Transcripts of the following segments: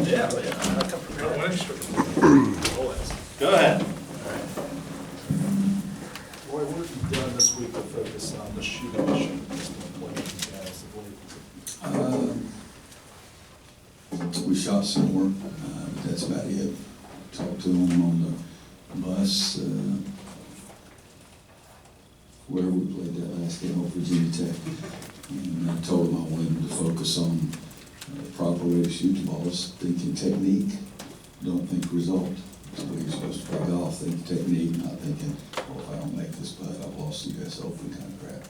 Yeah, well, yeah, I come prepared. Always. Go ahead. Roy, what have you done this week to focus on the shooting issue that's been plaguing you guys of late? We shot some more, but that's about it. Talked to them on the bus, where we played that last game over Virginia Tech. And I told them I wanted them to focus on the proper way to shoot the balls, thinking technique, don't think result. So you're supposed to play golf, think technique, not thinking, well, if I don't make this putt, I've lost the US Open kind of crap.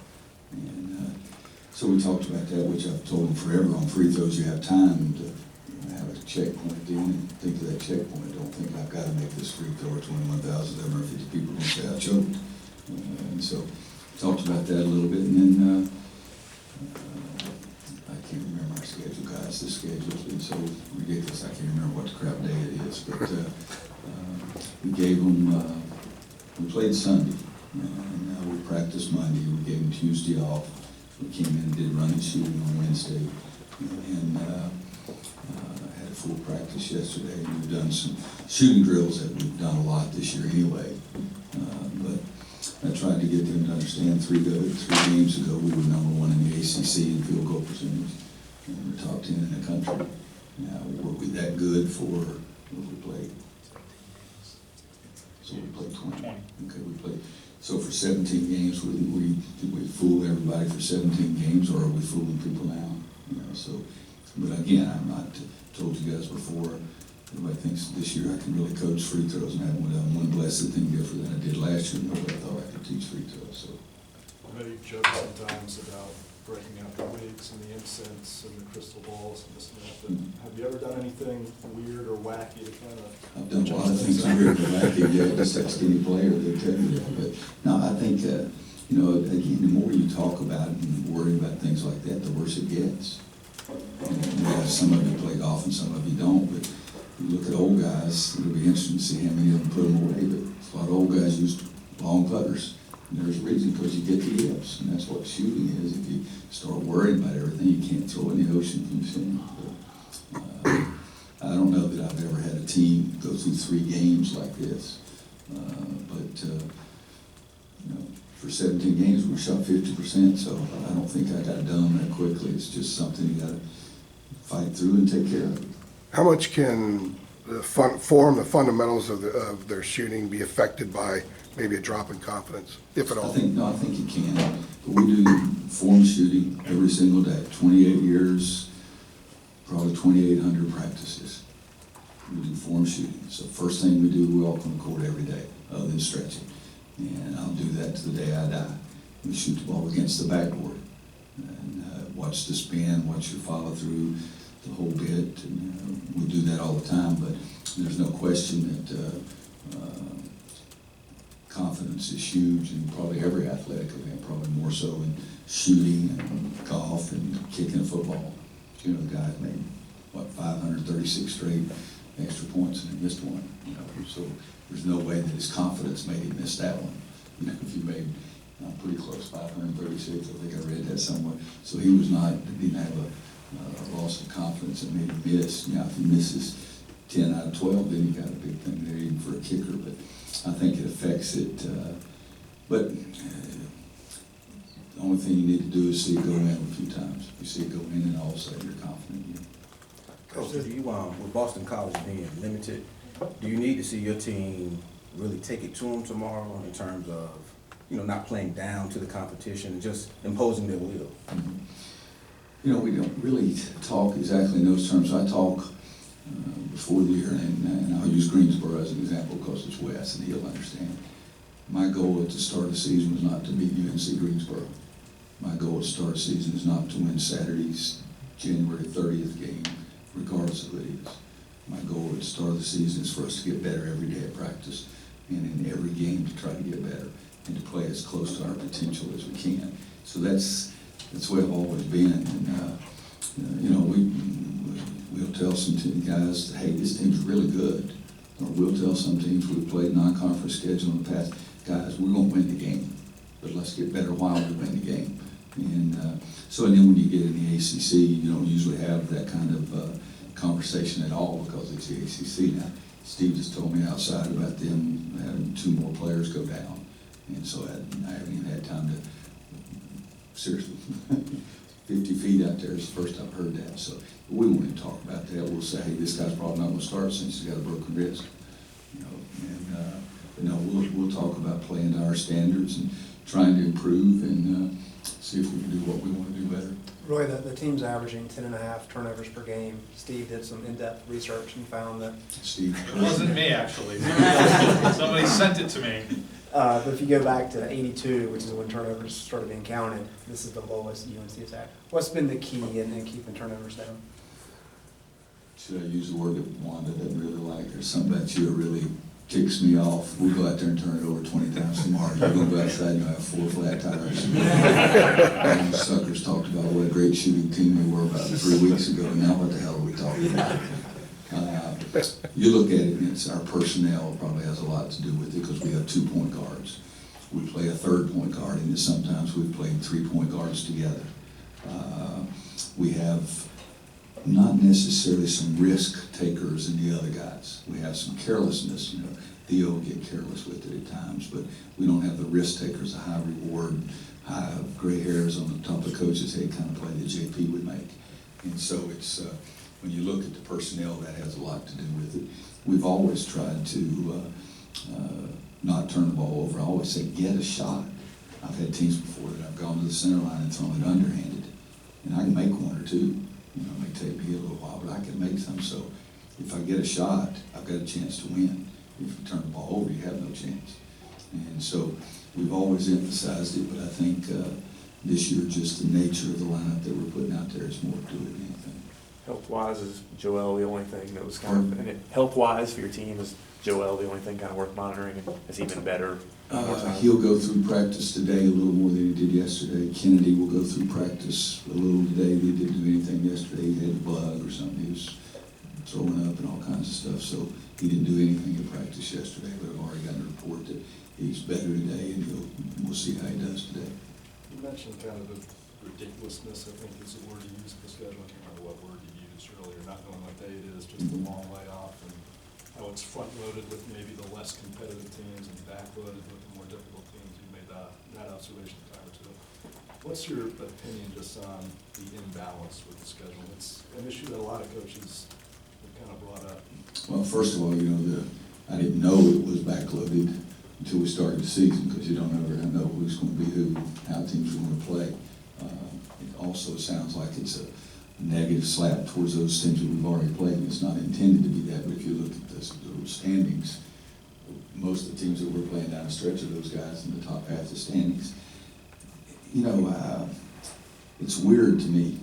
And so we talked about that, which I've told them forever. On free throws, you have time to have a checkpoint then, and think of that checkpoint. Don't think I've got to make this free throw or 21,750 people don't say I choked. And so talked about that a little bit, and then I can't remember our schedule, guys. The schedule's been so ridiculous. I can't remember what the crap day it is, but we gave them. We played Sunday, and we practiced Monday. We gave them Tuesday off. We came in and did running shooting on Wednesday, and had a full practice yesterday. We've done some shooting drills that we've done a lot this year anyway. But I tried to get them to understand 3 games ago we were #1 in the ACC in field goal percentage, and we're top 10 in the country. Now, were we that good for what we played? So we played 20. Okay, we played. So for 17 games, did we fool everybody for 17 games, or are we fooling people now? You know, so, but again, I'm not told you guys before. Everybody thinks this year I can really coach free throws, and I haven't done one blessed thing different than I did last year. Nobody thought I could teach free throws. So I know you've joked sometimes about breaking out the wigs and the incense and the crystal balls and this and that, but have you ever done anything weird or wacky to kind of... I've done a lot of things weird and wacky. Yeah, just that skinny player, they tell you that. But no, I think you know, again, the more you talk about it and worry about things like that, the worse it gets. And yeah, some of you play golf and some of you don't, but you look at old guys, it'll be interesting to see how many of them put them away, but a lot of old guys used long putters. And there's a reason, because you get the yips, and that's what shooting is. If you start worrying about everything, you can't throw in the ocean from the sand. I don't know that I've ever had a team go through 3 games like this, but you know, for 17 games we shot 50%, so I don't think I got it done that quickly. It's just something you got to fight through and take care of. How much can the fundamentals of their shooting be affected by maybe a drop in confidence, if at all? I think you can. But we do form shooting every single day. 28 years, probably 2,800 practices. We do form shooting. So first thing we do, we walk on the court every day, other than stretching. And I'll do that to the day I die. We shoot the ball against the backboard. And watch the spin, watch your follow through, the whole bit. And we do that all the time, but there's no question that confidence is huge in probably every athletic event, probably more so in shooting and golf and kicking a football. You know, the guy made, 536 straight extra points and he missed one. You know, so there's no way that his confidence made him miss that one. You know, if he made pretty close, 536, I think I read that somewhere. So he was not, he didn't have a loss of confidence that made him miss. You know, if he misses 10 out of 12, then you got a big thing there even for a kicker. But I think it affects it. But the only thing you need to do is see it go in a few times. You see it go in, and all of a sudden you're confident again. Coach, do you, with Boston College being limited, do you need to see your team really take it to them tomorrow in terms of, you know, not playing down to the competition and just imposing their will? Mm-hmm. You know, we don't really talk exactly in those terms. I talk before the year, and I'll use Greensboro as an example because it's West and he'll understand. My goal at the start of the season was not to beat UNC Greensboro. My goal at the start of the season is not to win Saturday's January 30th game, regardless of who it is. My goal at the start of the season is for us to get better every day at practice and in every game to try to get better and to play as close to our potential as we can. So that's the way I've always been. And you know, we'll tell some guys, hey, this team's really good. Or we'll tell some teams we've played non-conference schedule in the past, guys, we're going to win the game, but let's get better while we win the game. And so, and then when you get in the ACC, you don't usually have that kind of conversation at all because it's the ACC now. Steve just told me outside about them having 2 more players go down, and so I haven't even had time to, seriously, 50 feet out there is the first I've heard that, so we won't even talk about that. We'll say, hey, this guy's probably not gonna start since he's got a broken wrist, you know, and, you know, we'll talk about playing to our standards and trying to improve and see if we can do what we want to do better. Roy, the team's averaging 10.5 turnovers per game. Steve did some in-depth research and found that, Steve? It wasn't me, actually. Somebody sent it to me. but if you go back to 82, which is when turnovers started being counted, this is the lowest UNC has had. What's been the key in keeping turnovers down? Should I use the word that Wanda doesn't really like, or something about you that really ticks me off? We'll go out there and turn it over 20 times tomorrow. You're gonna go outside and you'll have 4 flat tires. And the suckers talked about what a great shooting team they were about 3 weeks ago, and now what the hell are we talking about? You look at it, and it's our personnel probably has a lot to do with it, because we have 2-point guards. We play a 3rd point guard, and sometimes we've played 3-point guards together. We have not necessarily some risk takers in the other guys. We have some carelessness, you know. Theo will get careless with it at times, but we don't have the risk takers, the high reward, high gray hairs on the top of the coach's head kind of play that JP would make. And so it's, when you look at the personnel, that has a lot to do with it. We've always tried to not turn the ball over. I always say, get a shot. I've had teams before that I've gone to the center line and thrown it underhanded, and I can make 1 or 2. You know, it may take me a little while, but I can make some. So if I get a shot, I've got a chance to win. If you turn the ball over, you have no chance. And so we've always emphasized it, but I think this year just the nature of the lineup that we're putting out there is more to it than anything. Health-wise, is Joel the only thing that was kind of, and health-wise for your team, is Joel the only thing kind of worth monitoring, and has he been better? He'll go through practice today a little more than he did yesterday. Kennedy will go through practice a little today. He didn't do anything yesterday. He had a bug or something. He was throwing up and all kinds of stuff. So he didn't do anything in practice yesterday, but I've already gotten a report that he's better today, and we'll see how he does today. You mentioned kind of the ridiculousness, I think is the word you used for the schedule. I can't remember what word you used earlier, not knowing what day it is, just the long layoff, and how it's front-loaded with maybe the less competitive teams and back-loaded with the more difficult teams. You made that observation a time or two. What's your opinion just on the imbalance with the schedule? It's an issue that a lot of coaches have kind of brought up. Well, first of all, you know, I didn't know it was backloaded until we started the season, because you don't ever know who's going to be who, how teams are going to play. It also sounds like it's a negative slap towards those teams that we've already played. It's not intended to be that, but if you look at the standings, most of the teams that we're playing down the stretch are those guys in the top half of the standings. You know, it's weird to me.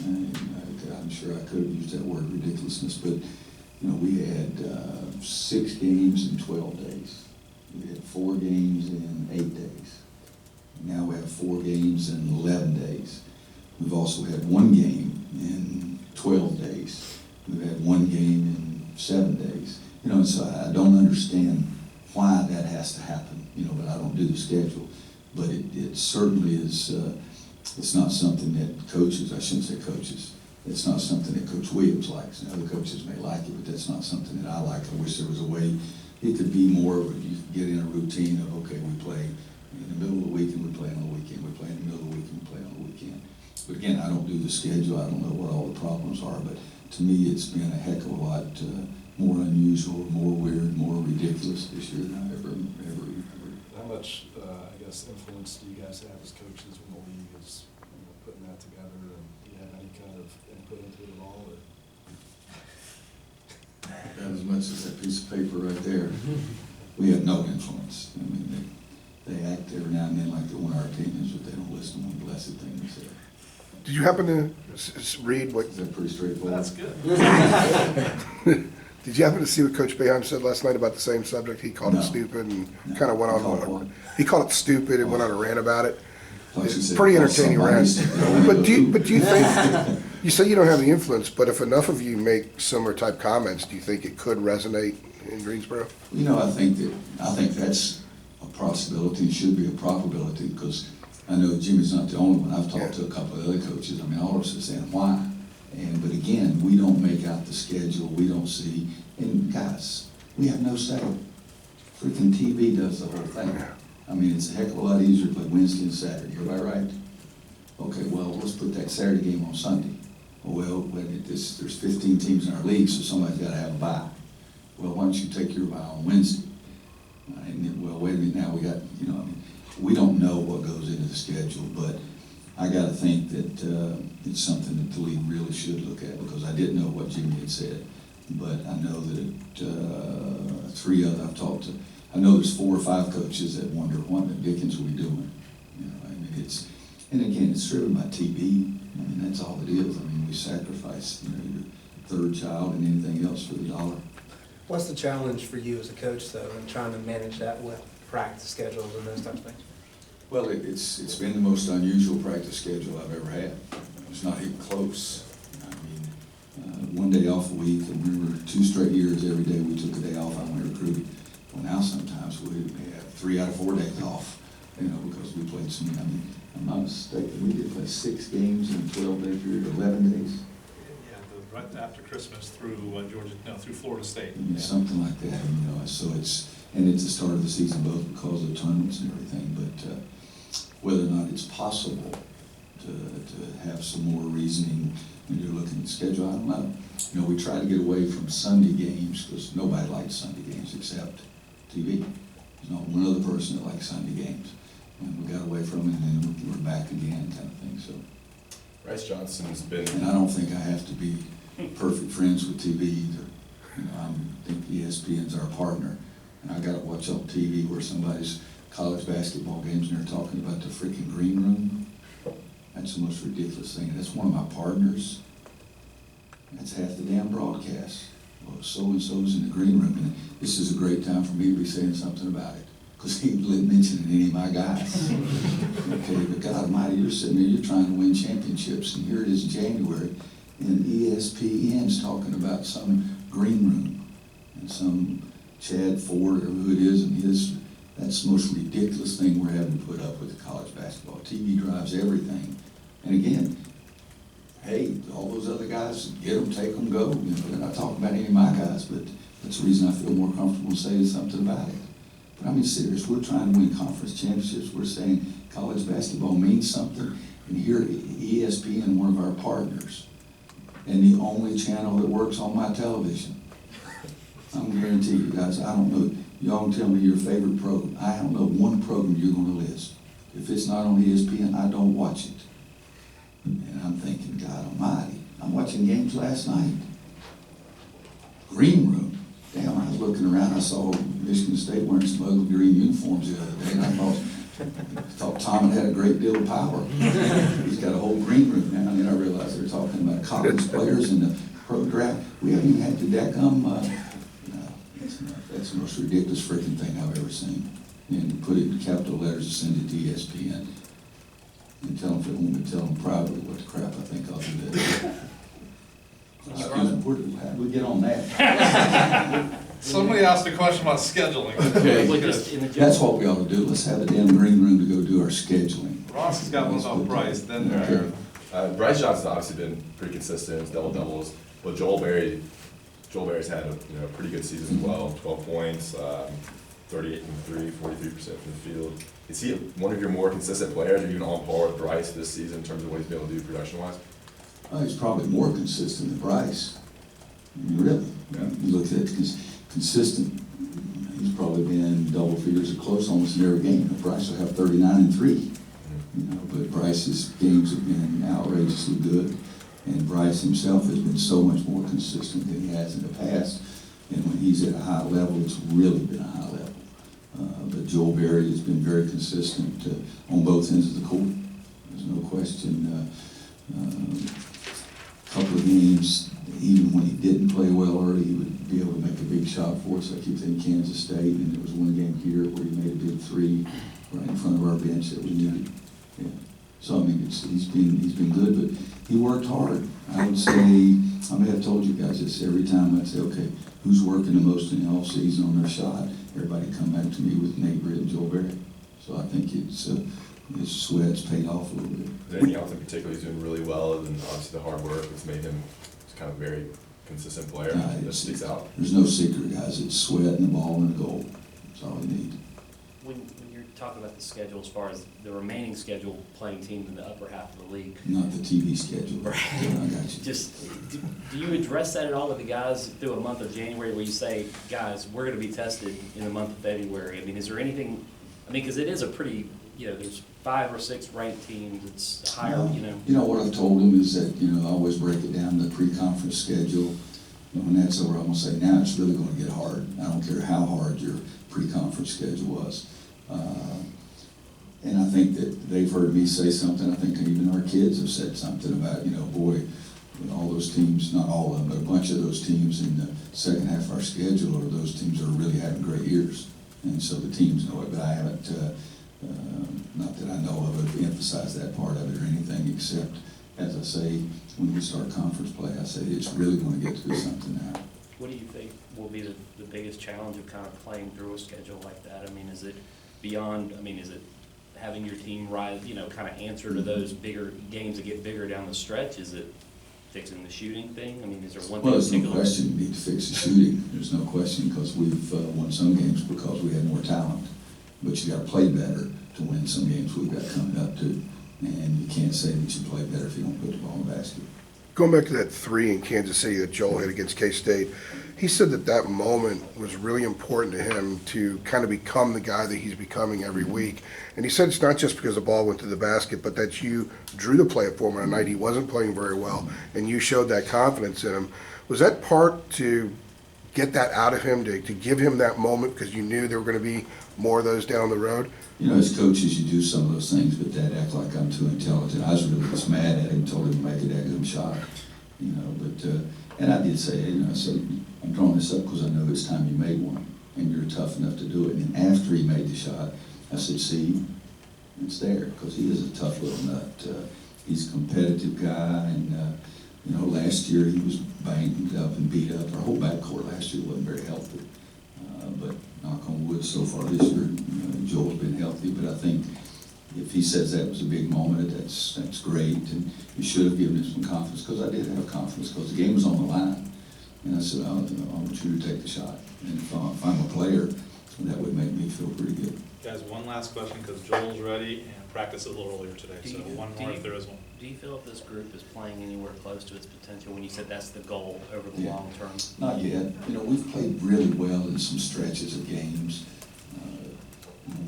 I'm sure I could have used that word ridiculousness, but you know, we had 6 games in 12 days. We had 4 games in 8 days. Now we have 4 games in 11 days. We've also had 1 game in 12 days. We've had 1 game in 7 days. You know, and so I don't understand why that has to happen, you know, but I don't do the schedule. But it certainly is, it's not something that coaches, I shouldn't say coaches, it's not something that Coach Williams likes. And other coaches may like it, but that's not something that I like. I wish there was a way it could be more of you get in a routine of, okay, we play in the middle of the week and we play on the weekend. We play in the middle of the week and we play on the weekend. But again, I don't do the schedule. I don't know what all the problems are, but to me, it's been a heck of a lot more unusual, more weird, more ridiculous this year than I ever remember. How much, I guess, influence do you guys have as coaches when the league is putting that together? And do you have any kind of input into it at all? Or? About as much as that piece of paper right there. We have no influence. I mean, they act every now and then like they want our opinions, but they don't listen to one blessed thing we say. Did you happen to read what, Is that pretty straightforward? That's good. did you happen to see what Coach Boeheim said last night about the same subject? He called No. it stupid and No. kind of went He called on. what? He called it stupid and went on a rant about it. Thought you It's said pretty call entertaining somebody rant. stupid. But do you think, you say you don't have the influence, but if enough of you make similar type comments, do you think it could resonate in Greensboro? You know, I think that's a possibility, and should be a probability, because I know Jimmy's not the only one. I've talked to a couple of other coaches. I mean, all of us are saying why. But again, again, we don't make out the schedule, we don't see, and guys, we have no say. Freaking TV does the whole thing. I mean, it's a heck of a lot easier to play Wednesday and Saturday, everybody right? Okay, well, let's put that Saturday game on Sunday. Well, there's 15 teams in our league, so somebody's gotta have a bye. Well, why don't you take your bye on Wednesday? And then, well, wait a minute, now we got, I mean, we don't know what goes into the schedule, but I gotta think that it's something that the league really should look at, because I didn't know what Jimmy had said. But I know that three other I've talked to, I know there's 4 or 5 coaches that wonder what the Dickens will be doing. I mean, and again, it's driven by TV. I mean, that's all it is. I mean, we sacrifice, your third child and anything else for the dollar. What's the challenge for you as a coach, though, in trying to manage that with practice schedules and those types of things? Well, it's been the most unusual practice schedule I've ever had. It's not even close. I mean, one day off a week, and we were 2 straight years, every day we took a day off, I went recruiting. Well, now sometimes we have 3 out of 4 days off, because we played some, I mean, I'm not mistaken, we did play 6 games in a 12-day period, 11 days. Yeah, right after Christmas through Georgia, through Florida State. I mean, something like that, so it's the start of the season both because of the tournaments and everything, but whether or not it's possible to have some more reasoning when you're looking at the schedule, I don't know. We try to get away from Sunday games because nobody likes Sunday games except TV. There's not one other person that likes Sunday games. And we got away from it, and then we're back again, kind of thing. So, Bryce Johnson's been. and I don't think I have to be perfect friends with TV either. I think ESPN's our partner, and I got to watch on TV where somebody's college basketball games and they're talking about the freaking green room. That's the most ridiculous thing. That's one of my partners. That's half the damn broadcast. Well, so-and-so's in the green room, and this is a great time for me to be saying something about it, because he didn't mention any of my guys. Okay, but God Almighty, you're sitting there, you're trying to win championships, and here it is in January, and ESPN's talking about some green room, and some Chad Ford, or who it is, and that's the most ridiculous thing we're having to put up with the college basketball. TV drives everything. And again, hey, all those other guys, get them, take them, go. They're not talking about any of my guys, but that's the reason I feel more comfortable saying something about it. But I mean, serious, we're trying to win conference championships. We're saying college basketball means something. And here, ESPN, one of our partners, and the only channel that works on my television. I'm guarantee you guys, I don't know, y'all can tell me your favorite program. I don't know one program you're going to list. If it's not on ESPN, I don't watch it. And I'm thinking, God Almighty, I'm watching games last night. Green room. Damn, I was looking around, I saw Michigan State wearing some ugly green uniforms the other day, and I thought Tom had a great deal of power. He's got a whole green room now, and then I realized they're talking about college players in the pro draft. We haven't even had the DECOM. That's the most ridiculous freaking thing I've ever seen. And put it in capital letters and send it to ESPN. And tell them if they want me to tell them privately what the crap I think I'll do that. How do we get on that? Somebody asked a question about scheduling. Okay. That's what we ought to do. Let's have a damn green room to go do our scheduling. Ross has got one about Bryce, then Bryce Johnson's obviously been pretty consistent, his double-doubles. But Joel Berry's had a pretty good season as well, 12 points, 38 from 3, 43% from the field. Is he one of your more consistent players, or even on par with Bryce this season in terms of what he's been able to do production-wise? He's probably more consistent than Bryce. I mean, really. Yeah. You look at consistent, he's probably been double figures or close almost in every game. Bryce will have 39 and 3. But Bryce's games have been outrageously good. And Bryce himself has been so much more consistent than he has in the past. And when he's at a high level, it's really been a high level. But Joel Berry has been very consistent on both ends of the court. There's no question. A couple of games, even when he didn't play well early, he would be able to make a big shot for us. I keep thinking Kansas State, and there was one game here where he made a big 3 right in front of our bench that we needed. Yeah. So I mean, he's been good, but he worked hard. I would say, I may have told you guys this every time. I'd say, okay, who's working the most in the off season on their shot? Everybody come back to me with Nate Britt and Joel Berry. So I think his sweat's paid off a little bit. Is there anything else in particular he's doing really well, other than obviously the hard work that's made him kind of very consistent player Yeah, that it's- sticks out. There's no secret, guys. It's sweat and the ball and the goal. That's all you need. When you're talking about the schedule, as far as the remaining schedule playing teams in the upper half of the league, Not the TV schedule. Right. I got you. just, do you address that at all with the guys through a month of January where you say, guys, we're gonna be tested in the month of February? I mean, is there anything, because it is a pretty, there's 5 or 6 ranked teams, it's higher, You know, what I've told them is that, I always break it down to the pre-conference schedule. And when that's over, I'm gonna say, now it's really gonna get hard. I don't care how hard your pre-conference schedule was. And I think that they've heard me say something. I think even our kids have said something about, boy, all those teams, not all of them, but a bunch of those teams in the second half of our schedule are those teams that are really having great years. And so the teams know it, but I haven't, not that I know of it, emphasized that part of it or anything, except, as I say, when we start conference play, I say it's really going to get to be something now. what do you think will be the biggest challenge of kind of playing through a schedule like that? I mean, is it beyond, is it having your team rise, kind of answer to those bigger games that get bigger down the stretch? Is it fixing the shooting thing? Is there one thing? Well, there's no particular- question you need to fix the shooting. There's no question, because we've won some games because we had more talent. But you gotta play better to win some games we've got coming up too. And you can't say that you play better if you don't put the ball in the basket. Going back to that 3 in Kansas City that Joel hit against K-State, he said that moment was really important to him to kind of become the guy that he's becoming every week. And he said it's not just because the ball went to the basket, but that you drew the play for him on a night he wasn't playing very well, and you showed that confidence in him. Was that part to get that out of him, to give him that moment because you knew there were going to be more of those down the road? As coaches, you do some of those things, but Dad act like I'm too intelligent. I was really just mad at him, told him to make a daggum shot. And I did say, I said, I'm drawing this up because I know it's time you made one, and you're tough enough to do it. And after he made the shot, I said, see, it's there, because he is a tough little nut. He's a competitive guy, and last year he was banged up and beat up. Our whole backcourt last year wasn't very healthy. But knock on wood, so far this year, Joel's been healthy. But I think if he says that was a big moment, that's great. And you should have given him some confidence, because I did have confidence, because the game was on the line. And I said, I want you to take the shot. And if I'm a player, that would make me feel pretty good. Guys, one last question, because Joel's ready and practiced a little earlier today, so one more if there is one. Do you feel if this group is playing anywhere close to its potential when you said that's the goal over the Yeah. long term? Not yet. We've played really well in some stretches of games.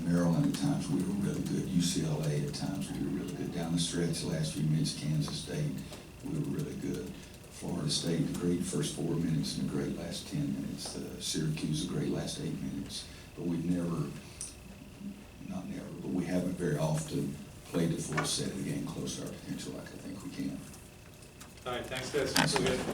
Maryland at times we were really good. UCLA at times we were really good. Down the stretch last few minutes, Kansas State, we were really good. Florida State, a great first 4 minutes and a great last 10 minutes. Syracuse, a great last 8 minutes. But we've but we haven't very often played the full set of the game close to our potential like I think we can. All right, thanks guys. So good.